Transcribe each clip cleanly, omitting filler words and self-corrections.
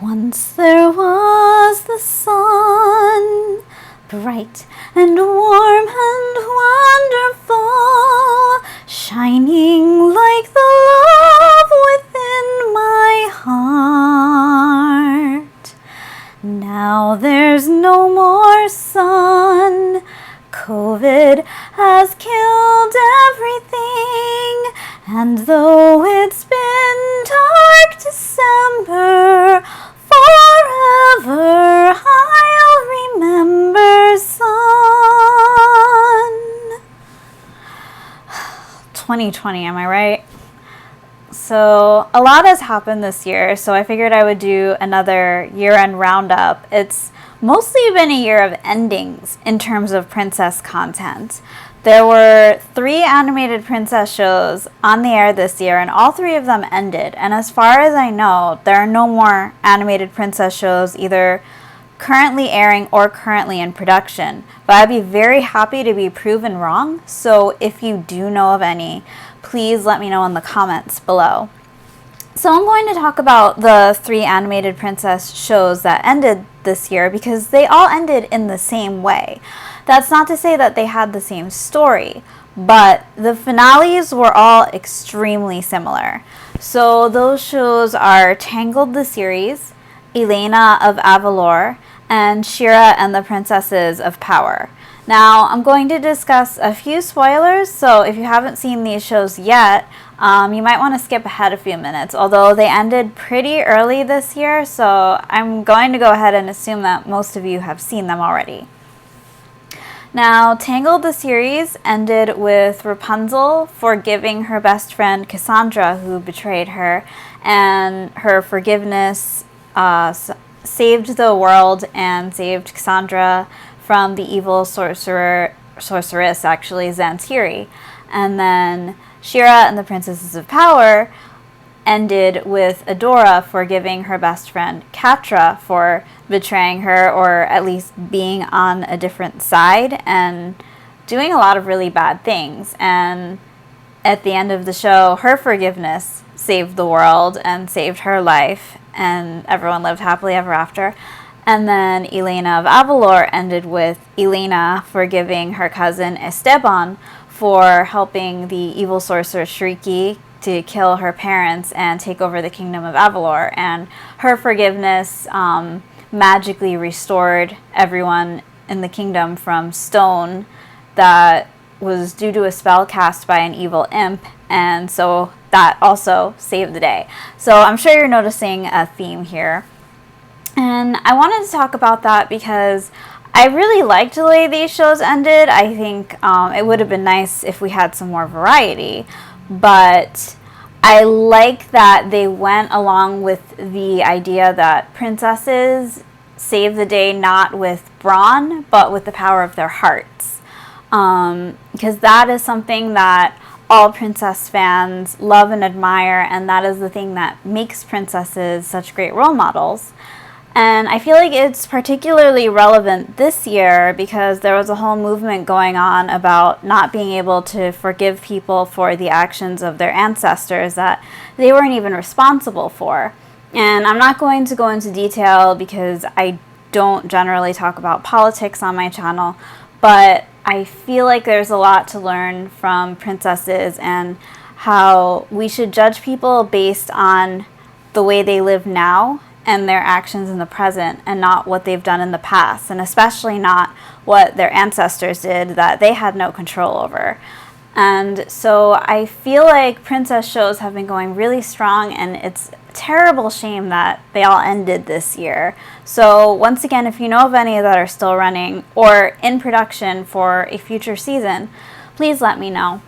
Once there was the sun, bright and warm and wonderful, shining like the love within my heart. Now there's no more sun. COVID has killed everything, and though it's been dark December, forever I'll remember sun. 2020, am I right? So a lot has happened this year, so I figured I would do another year-end roundup. It's mostly been a year of endings in terms of princess content. There were 3 animated princess shows on the air this year, and all 3 of them ended. And as far as I know, there are no more animated princess shows either currently airing or currently in production. But I'd be very happy to be proven wrong, so if you do know of any, please let me know in the comments below. So I'm going to talk about the 3 animated princess shows that ended this year because they all ended in the same way. That's not to say that they had the same story, but the finales were all extremely similar. So those shows are Tangled the series, Elena of Avalor, and Shira and the Princesses of Power. Now, I'm going to discuss a few spoilers, so if you haven't seen these shows yet, you might want to skip ahead a few minutes, although they ended pretty early this year, so I'm going to go ahead and assume that most of you have seen them already. Now, Tangled the series ended with Rapunzel forgiving her best friend Cassandra, who betrayed her, and her forgiveness saved the world and saved Cassandra from the evil sorceress, Zantiri. And then Shira and the Princesses of Power ended with Adora forgiving her best friend Catra for betraying her, or at least being on a different side and doing a lot of really bad things. And at the end of the show, her forgiveness saved the world and saved her life, and everyone lived happily ever after. And then Elena of Avalor ended with Elena forgiving her cousin Esteban for helping the evil sorceress Shrieky to kill her parents and take over the kingdom of Avalor. And her forgiveness magically restored everyone in the kingdom from stone that was due to a spell cast by an evil imp, and so that also saved the day. So I'm sure you're noticing a theme here. And I wanted to talk about that because I really liked the way these shows ended. I think it would have been nice if we had some more variety, but I like that they went along with the idea that princesses save the day not with brawn, but with the power of their hearts. Because that is something that all princess fans love and admire, and that is the thing that makes princesses such great role models. And I feel like it's particularly relevant this year because there was a whole movement going on about not being able to forgive people for the actions of their ancestors that they weren't even responsible for. And I'm not going to go into detail because I don't generally talk about politics on my channel, but I feel like there's a lot to learn from princesses and how we should judge people based on the way they live now and their actions in the present, and not what they've done in the past, and especially not what their ancestors did that they had no control over. And so I feel like princess shows have been going really strong, and it's a terrible shame that they all ended this year. So once again, if you know of any that are still running or in production for a future season, please let me know.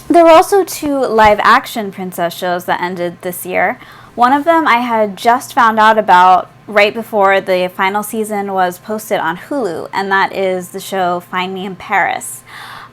There were also 2 live-action princess shows that ended this year. One of them I had just found out about right before the final season was posted on Hulu, and that is the show Find Me in Paris.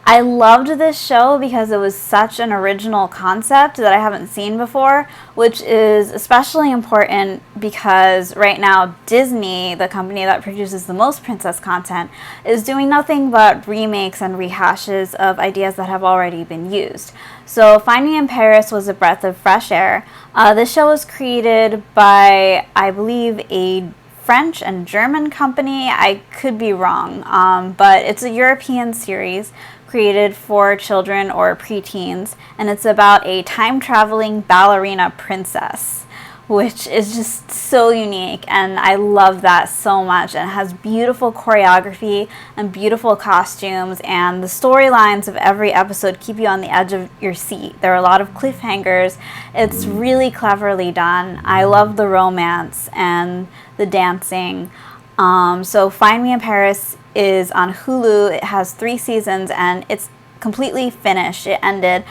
I loved this show because it was such an original concept that I haven't seen before, which is especially important because right now Disney, the company that produces the most princess content, is doing nothing but remakes and rehashes of ideas that have already been used. So Find Me in Paris was a breath of fresh air, This show was created by, I believe, a French and German company. I could be wrong, but it's a European series created for children or preteens, and it's about a time-traveling ballerina princess, which is just so unique, and I love that so much. And it has beautiful choreography and beautiful costumes, and the storylines of every episode keep you on the edge of your seat. There are a lot of cliffhangers. It's really cleverly done. I love the romance and the dancing. So Find Me in Paris is on Hulu. It has 3 seasons, and it's completely finished. It ended.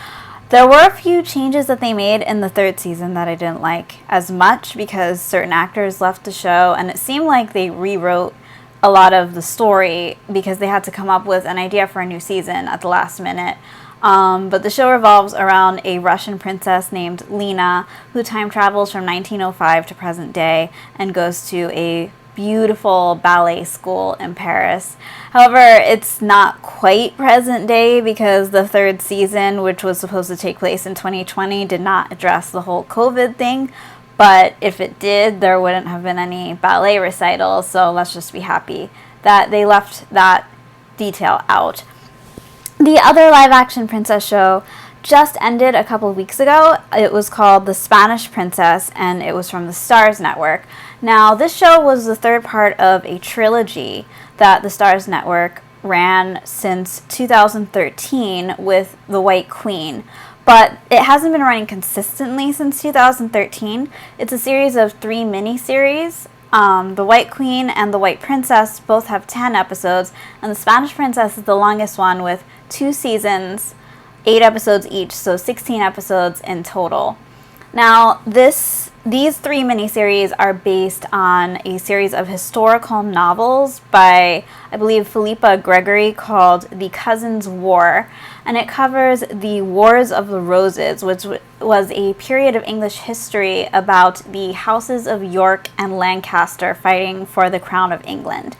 There were a few changes that they made in the 3rd season that I didn't like as much because certain actors left the show, and it seemed like they rewrote a lot of the story because they had to come up with an idea for a new season at the last minute. But the show revolves around a Russian princess named Lena who time travels from 1905 to present day and goes to a beautiful ballet school in Paris. However, it's not quite present day because the 3rd season, which was supposed to take place in 2020, did not address the whole COVID thing. But if it did, there wouldn't have been any ballet recitals, so let's just be happy that they left that detail out. The other live-action princess show just ended a couple of weeks ago. It was called The Spanish Princess, and it was from the Starz Network. Now, this show was the 3rd part of a trilogy that the Starz Network ran since 2013 with The White Queen. But it hasn't been running consistently since 2013. It's a series of 3 miniseries. The White Queen and The White Princess both have 10 episodes, and The Spanish Princess is the longest one with 2 seasons, 8 episodes each, so 16 episodes in total. Now, these 3 miniseries are based on a series of historical novels by, I believe, Philippa Gregory called The Cousins' War, and it covers the Wars of the Roses, which was a period of English history about the houses of York and Lancaster fighting for the crown of England.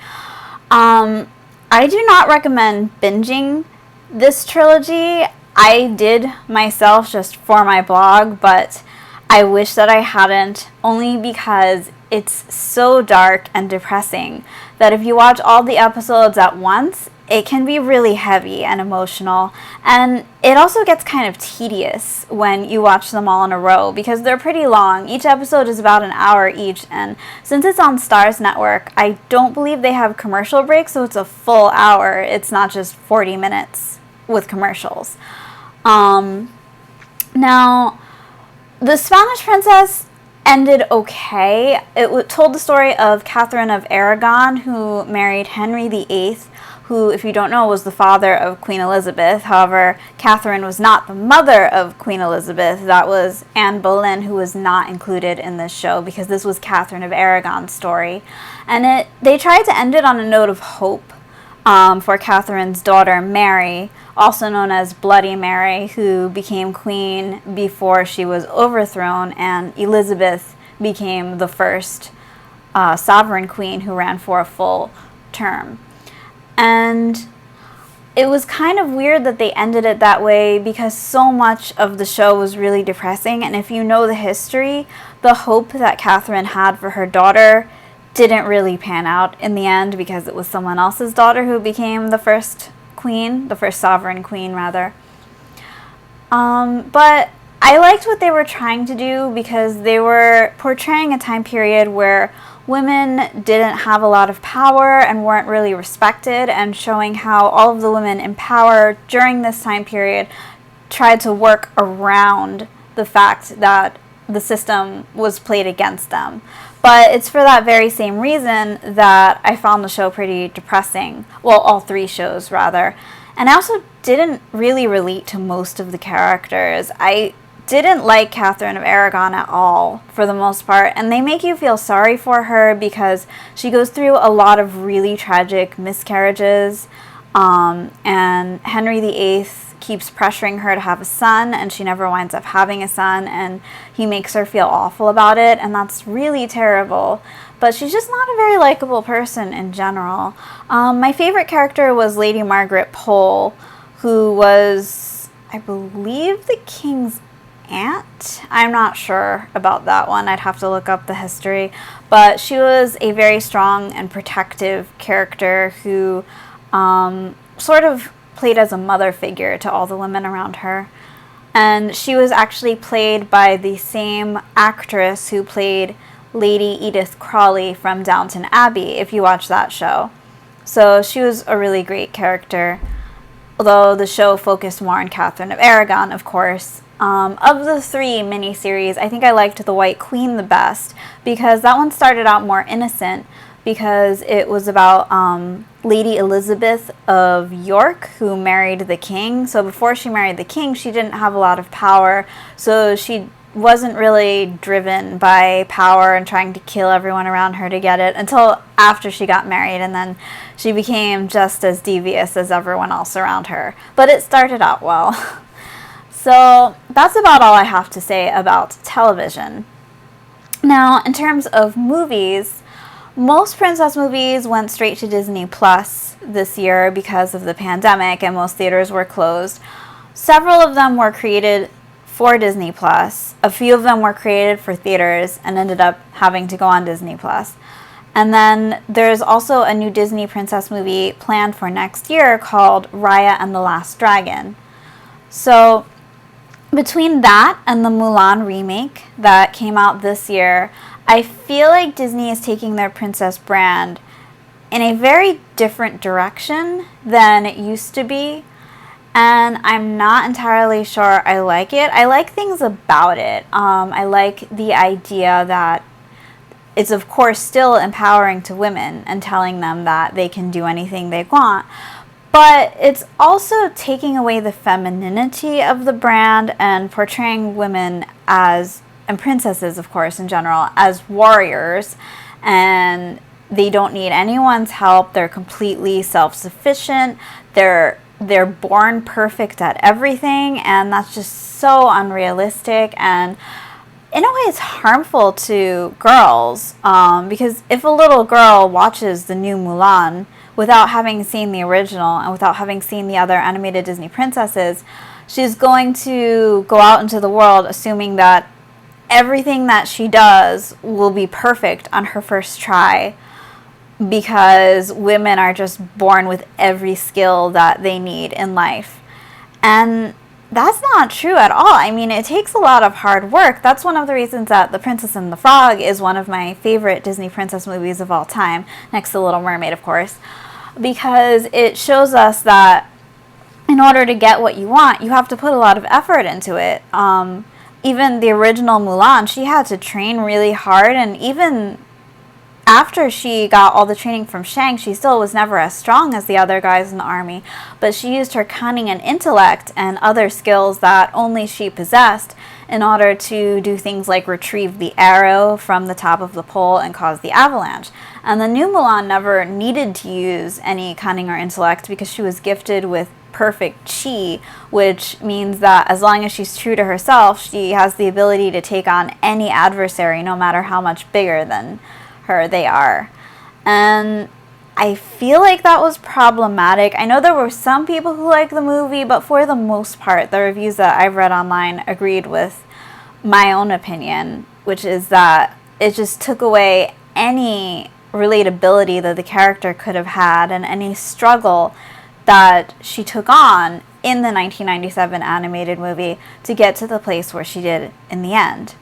I do not recommend binging this trilogy. I did myself just for my blog, but I wish that I hadn't, only because it's so dark and depressing that if you watch all the episodes at once, it can be really heavy and emotional. And it also gets kind of tedious when you watch them all in a row because they're pretty long. Each episode is about an hour each, and since it's on Starz Network, I don't believe they have commercial breaks, so it's a full hour. It's not just 40 minutes with commercials. Now, The Spanish Princess ended okay. It told the story of Catherine of Aragon, who married Henry VIII, who, if you don't know, was the father of Queen Elizabeth. However, Catherine was not the mother of Queen Elizabeth. That was Anne Boleyn, who was not included in this show because this was Catherine of Aragon's story. And they tried to end it on a note of hope for Catherine's daughter, Mary, also known as Bloody Mary, who became queen before she was overthrown, and Elizabeth became the first sovereign queen who ran for a full term. And it was kind of weird that they ended it that way because so much of the show was really depressing, and if you know the history, the hope that Catherine had for her daughter didn't really pan out in the end because it was someone else's daughter who became the first queen, the first sovereign queen, rather. But I liked what they were trying to do because they were portraying a time period where women didn't have a lot of power and weren't really respected, and showing how all of the women in power during this time period tried to work around the fact that the system was played against them. But it's for that very same reason that I found the show pretty depressing. Well, all 3 shows, rather. And I also didn't really relate to most of the characters. I didn't like Catherine of Aragon at all, for the most part. And they make you feel sorry for her because she goes through a lot of really tragic miscarriages. And Henry VIII keeps pressuring her to have a son, and she never winds up having a son, and he makes her feel awful about it, and that's really terrible. But she's just not a very likable person in general. My favorite character was Lady Margaret Pohl, who was, I believe, the king's aunt. I'm not sure about that one. I'd have to look up the history. But she was a very strong and protective character who sort of played as a mother figure to all the women around her. And she was actually played by the same actress who played Lady Edith Crawley from Downton Abbey, if you watch that show. So she was a really great character, although the show focused more on Catherine of Aragon, of course. Of the 3 miniseries, I think I liked The White Queen the best, because that one started out more innocent, because it was about Lady Elizabeth of York, who married the king. So before she married the king, she didn't have a lot of power, so she wasn't really driven by power and trying to kill everyone around her to get it until after she got married, and then she became just as devious as everyone else around her. But it started out well. So that's about all I have to say about television. Now, in terms of movies, most princess movies went straight to Disney Plus this year because of the pandemic and most theaters were closed. Several of them were created for Disney Plus. A few of them were created for theaters and ended up having to go on Disney Plus. And then there's also a new Disney princess movie planned for next year called Raya and the Last Dragon. So between that and the Mulan remake that came out this year, I feel like Disney is taking their princess brand in a very different direction than it used to be. And I'm not entirely sure I like it. I like things about it. I like the idea that it's, of course, still empowering to women and telling them that they can do anything they want. But it's also taking away the femininity of the brand and portraying women as, and princesses, of course, in general, as warriors. And they don't need anyone's help. They're completely self-sufficient. They're born perfect at everything, and that's just so unrealistic, and in a way it's harmful to girls, because if a little girl watches the new Mulan without having seen the original and without having seen the other animated Disney princesses, she's going to go out into the world assuming that everything that she does will be perfect on her first try, because women are just born with every skill that they need in life. And that's not true at all. I mean, it takes a lot of hard work. That's one of the reasons that The Princess and the Frog is one of my favorite Disney princess movies of all time, next to Little Mermaid, of course, because it shows us that in order to get what you want, you have to put a lot of effort into it. Even the original Mulan, she had to train really hard, and even after she got all the training from Shang, she still was never as strong as the other guys in the army, but she used her cunning and intellect and other skills that only she possessed in order to do things like retrieve the arrow from the top of the pole and cause the avalanche. And the new Mulan never needed to use any cunning or intellect because she was gifted with perfect chi, which means that as long as she's true to herself, she has the ability to take on any adversary, no matter how much bigger than her they are. And I feel like that was problematic. I know there were some people who liked the movie, but for the most part, the reviews that I've read online agreed with my own opinion, which is that it just took away any relatability that the character could have had and any struggle that she took on in the 1997 animated movie to get to the place where she did in the end.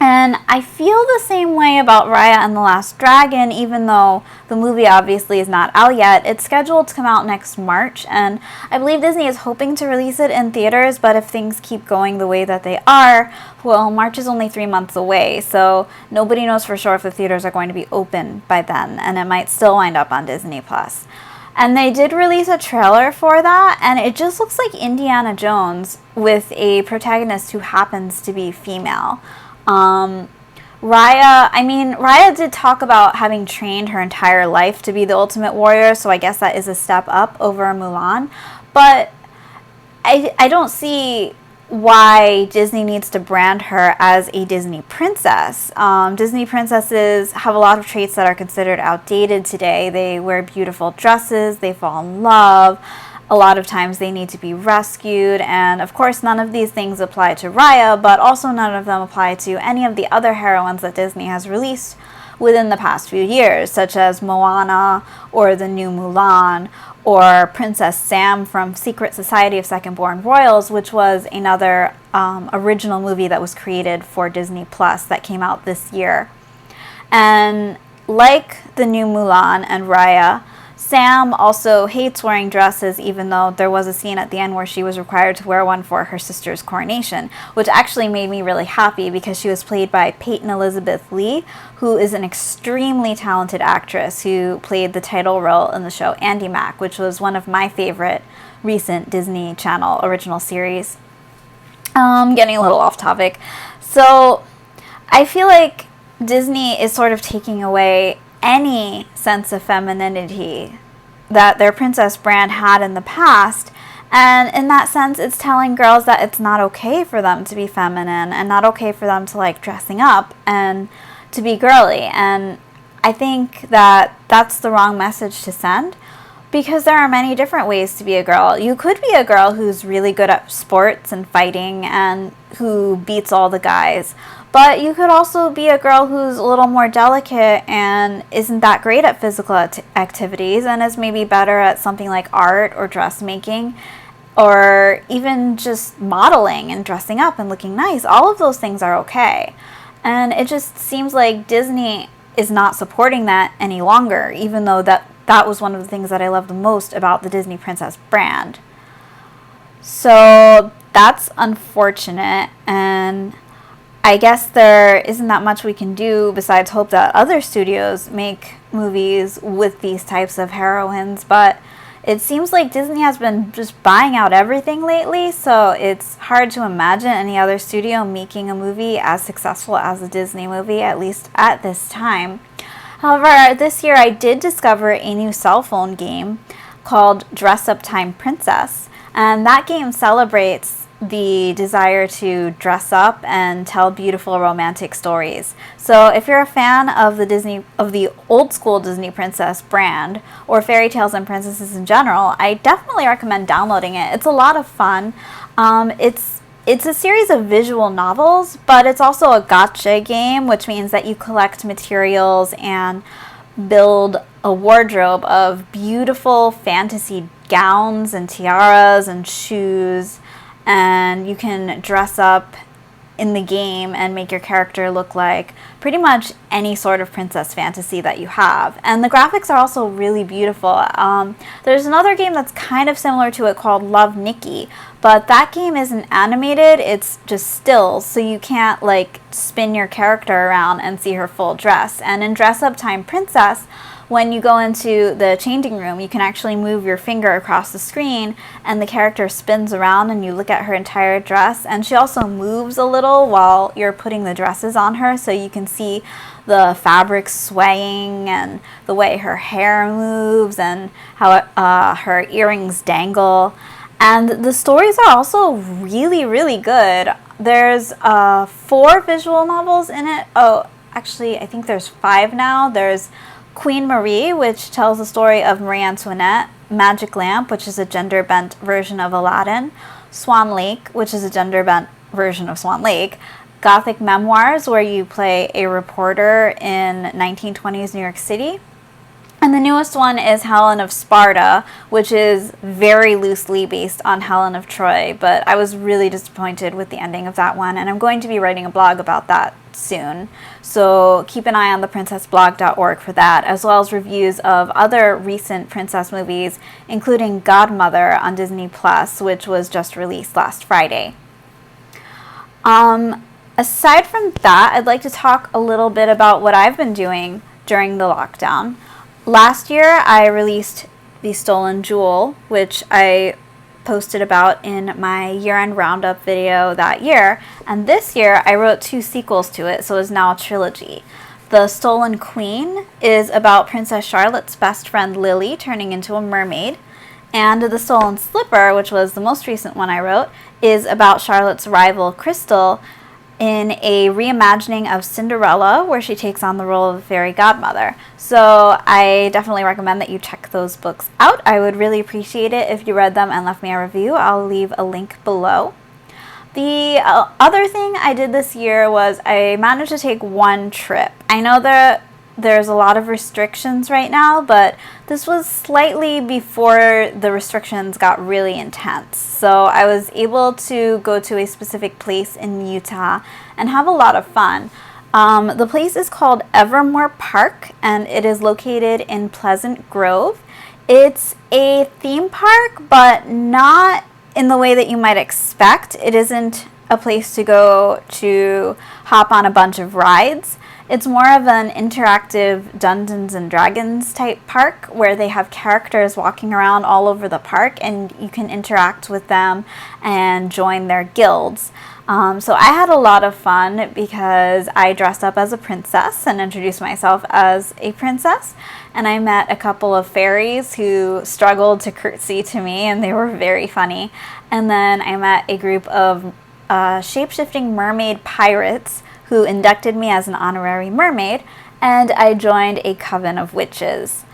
And I feel the same way about Raya and the Last Dragon, even though the movie obviously is not out yet. It's scheduled to come out next March, and I believe Disney is hoping to release it in theaters, but if things keep going the way that they are, well, March is only 3 months away, so nobody knows for sure if the theaters are going to be open by then, and it might still wind up on Disney+. And they did release a trailer for that, and it just looks like Indiana Jones with a protagonist who happens to be female. Raya did talk about having trained her entire life to be the ultimate warrior, so I guess that is a step up over Mulan. But I don't see why Disney needs to brand her as a Disney princess. Disney princesses have a lot of traits that are considered outdated today. They wear beautiful dresses, they fall in love, a lot of times they need to be rescued, and of course none of these things apply to Raya, but also none of them apply to any of the other heroines that Disney has released within the past few years, such as Moana or the new Mulan, or Princess Sam from Secret Society of Second-Born Royals, which was another original movie that was created for Disney Plus that came out this year. And like the new Mulan and Raya, Sam also hates wearing dresses, even though there was a scene at the end where she was required to wear one for her sister's coronation, which actually made me really happy because she was played by Peyton Elizabeth Lee, who is an extremely talented actress who played the title role in the show Andy Mac, which was one of my favorite recent Disney Channel original series. Getting a little off topic. So I feel like Disney is sort of taking away any sense of femininity that their princess brand had in the past, and in that sense it's telling girls that it's not okay for them to be feminine and not okay for them to like dressing up and to be girly. And I think that that's the wrong message to send, because there are many different ways to be a girl. You could be a girl who's really good at sports and fighting and who beats all the guys. But you could also be a girl who's a little more delicate and isn't that great at physical activities and is maybe better at something like art or dressmaking or even just modeling and dressing up and looking nice. All of those things are okay. And it just seems like Disney is not supporting that any longer, even though that was one of the things that I love the most about the Disney Princess brand. So that's unfortunate, and I guess there isn't that much we can do besides hope that other studios make movies with these types of heroines, but it seems like Disney has been just buying out everything lately, so it's hard to imagine any other studio making a movie as successful as a Disney movie, at least at this time. However, this year I did discover a new cell phone game called Dress Up Time Princess, and that game celebrates the desire to dress up and tell beautiful romantic stories. So if you're a fan of the old school Disney Princess brand or fairy tales and princesses in general, I definitely recommend downloading it. It's a lot of fun. It's a series of visual novels, but it's also a gacha game, which means that you collect materials and build a wardrobe of beautiful fantasy gowns and tiaras and shoes, and you can dress up in the game and make your character look like pretty much any sort of princess fantasy that you have. And the graphics are also really beautiful. There's another game that's kind of similar to it called Love, Nikki, but that game isn't animated, it's just stills, so you can't like spin your character around and see her full dress. And in Dress Up Time Princess, when you go into the changing room, you can actually move your finger across the screen and the character spins around and you look at her entire dress. And she also moves a little while you're putting the dresses on her, so you can see the fabric swaying and the way her hair moves and how her earrings dangle. And the stories are also really, really good. There's 4 visual novels in it. Oh, actually, I think there's 5 now. There's Queen Marie, which tells the story of Marie Antoinette, Magic Lamp, which is a gender-bent version of Aladdin, Swan Lake, which is a gender-bent version of Swan Lake, Gothic Memoirs, where you play a reporter in 1920s New York City, and the newest one is Helen of Sparta, which is very loosely based on Helen of Troy, but I was really disappointed with the ending of that one, and I'm going to be writing a blog about that soon. So keep an eye on theprincessblog.org for that, as well as reviews of other recent princess movies, including Godmother on Disney Plus, which was just released last Friday. Aside from that, I'd like to talk a little bit about what I've been doing during the lockdown. Last year, I released The Stolen Jewel, which I posted about in my year-end roundup video that year, and this year I wrote 2 sequels to it, so it's now a trilogy. The Stolen Queen is about Princess Charlotte's best friend Lily turning into a mermaid, and The Stolen Slipper, which was the most recent one I wrote, is about Charlotte's rival Crystal in a reimagining of Cinderella, where she takes on the role of a fairy godmother. So I definitely recommend that you check those books out. I would really appreciate it if you read them and left me a review. I'll leave a link below. The other thing I did this year was I managed to take one trip. I know that there's a lot of restrictions right now, but this was slightly before the restrictions got really intense. So I was able to go to a specific place in Utah and have a lot of fun. The place is called Evermore Park, and it is located in Pleasant Grove. It's a theme park, but not in the way that you might expect. It isn't a place to go to hop on a bunch of rides. It's more of an interactive Dungeons and Dragons type park where they have characters walking around all over the park and you can interact with them and join their guilds. So I had a lot of fun because I dressed up as a princess and introduced myself as a princess, and I met a couple of fairies who struggled to curtsy to me, and they were very funny. And then I met a group of shape-shifting mermaid pirates who inducted me as an honorary mermaid, and I joined a coven of witches.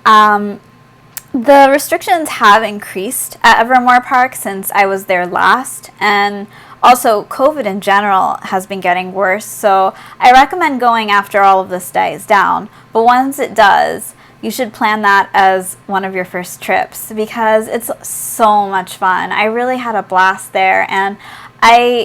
The restrictions have increased at Evermore Park since I was there last, and also COVID in general has been getting worse, so I recommend going after all of this dies down. But once it does, you should plan that as one of your first trips because it's so much fun. I really had a blast there, and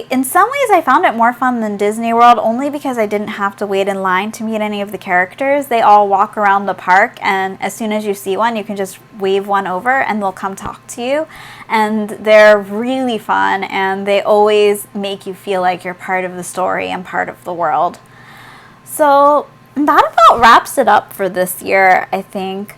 in some ways I found it more fun than Disney World only because I didn't have to wait in line to meet any of the characters. They all walk around the park, and as soon as you see one, you can just wave one over and they'll come talk to you. And they're really fun, and they always make you feel like you're part of the story and part of the world. So that about wraps it up for this year, I think.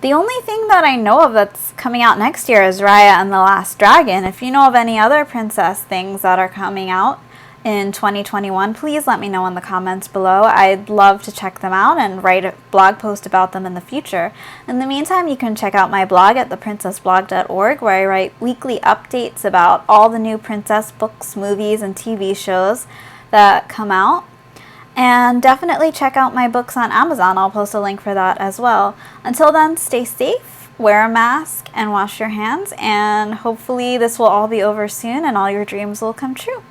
The only thing that I know of that's coming out next year is Raya and the Last Dragon. If you know of any other princess things that are coming out in 2021, please let me know in the comments below. I'd love to check them out and write a blog post about them in the future. In the meantime, you can check out my blog at theprincessblog.org, where I write weekly updates about all the new princess books, movies, and TV shows that come out. And definitely check out my books on Amazon. I'll post a link for that as well. Until then, stay safe, wear a mask, and wash your hands. And hopefully this will all be over soon and all your dreams will come true.